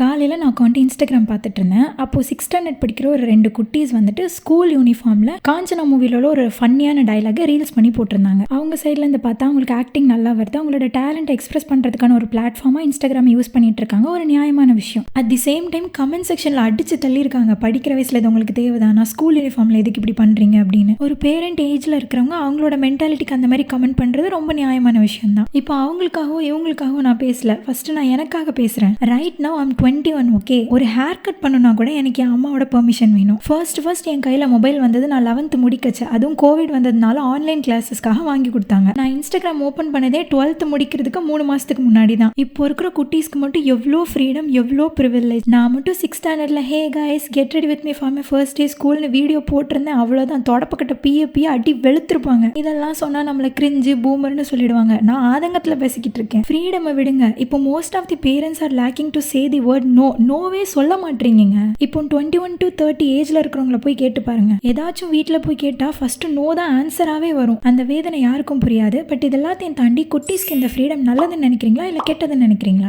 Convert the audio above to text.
காலையில் நான் உட்காந்து இன்ஸ்டாகிராம் பார்த்துட்டு இருந்தேன். அப்போது 6th ஸ்டாண்டர்ட் படிக்கிற ஒரு 2 குட்டீஸ் வந்துட்டு ஸ்கூல் யூனிஃபார்மில் காஞ்சனா மூவிலோட ஒரு ஃபன்னியான டைலாகை ரீல்ஸ் பண்ணி போட்டிருந்தாங்க. அவங்க சைட்லேருந்து பார்த்தா அவங்களுக்கு ஆக்டிங் நல்லா வருது. அவங்களோட டேலண்ட் எக்ஸ்பிரஸ் பண்ணுறதுக்கான ஒரு பிளாட்ஃபார்மாக இன்ஸ்டாகிராம் யூஸ் பண்ணிட்டு இருக்காங்க. ஒரு நியாயமான விஷயம். At the same time comment செக்ஷனில் அடிச்சு தள்ளியிருக்காங்க, படிக்கிற வயசில் இது உங்களுக்கு தேவைதானா, ஸ்கூல் யூனிஃபார்மில் எதுக்கு இப்படி பண்ணுறீங்க அப்படின்னு. ஒரு பேரண்ட் ஏஜில் இருக்கிறவங்க அவங்களோட மென்டாலிட்டிக்கு அந்த மாதிரி கமெண்ட் பண்ணுறது ரொம்ப நியாயமான விஷயம் தான். இப்போ அவங்களுக்காகவோ இவங்களுக்காகவோ நான் பேசல, ஃபர்ஸ்ட் நான் எனக்காக பேசுகிறேன். Right now I'm 21. ஓகே, ஒரு ஹேர் கட் பண்ணணும்னா கூட எனக்கு என் அம்மாவோட பெர்மிஷன் வேணும். ஃபர்ஸ்ட் என் கையில் மொபைல் வந்தது நான் 11th முடிக்கச்சு. அதுவும் கோவிட் வந்ததுனால ஆன்லைன் கிளாஸஸ்க்காக வாங்கி கொடுத்தாங்க. நான் இன்ஸ்டாகிராம் ஓப்பன் பண்ணதே 12th முடிக்கிறதுக்கு 3 மாதத்துக்கு முன்னாடி தான். இப்போ இருக்கிற குட்டீஸ்க்கு மட்டும் எவ்வளோ ஃப்ரீடம், எவ்வளோ ப்ரிவிலேஜ். நான் மட்டும் 6th ஸ்டாண்டர்டில் hey guys get ready with me for my first day ஸ்கூல்னு வீடியோ போட்டிருந்தேன். அவ்வளோதான், தொடப்பக்கிட்ட பிய அடி வெளுத்திருப்பாங்க. இதெல்லாம் சொன்னால் நம்மளை கிரிஞ்சு பூமர்னு சொல்லிடுவாங்க. நான் ஆதங்கத்தில் பேசிக்கிட்டு இருக்கேன். ஃப்ரீடம் விடுங்க. இப்போ most of the parents are lacking to say the word no. நோவே சொல்ல மாட்டீங்க. இப்போ 21 to 30 ஏஜ்ல இருக்கிறவங்கள போய் கேட்டு பாருங்க. ஏதாச்சும் வீட்டில் போய் கேட்டா ஃபர்ஸ்ட் நோ தான் ஆன்சராகவே வரும். அந்த வேதனை யாருக்கும் புரியாது. பட் இதெல்லாத்தையும் தாண்டி குட்டீஸ்க்கு இந்த ஃப்ரீடம் நல்லதுன்னு நினைக்கிறீங்களா இல்லை கெட்டதுன்னு நினைக்கிறீங்களா?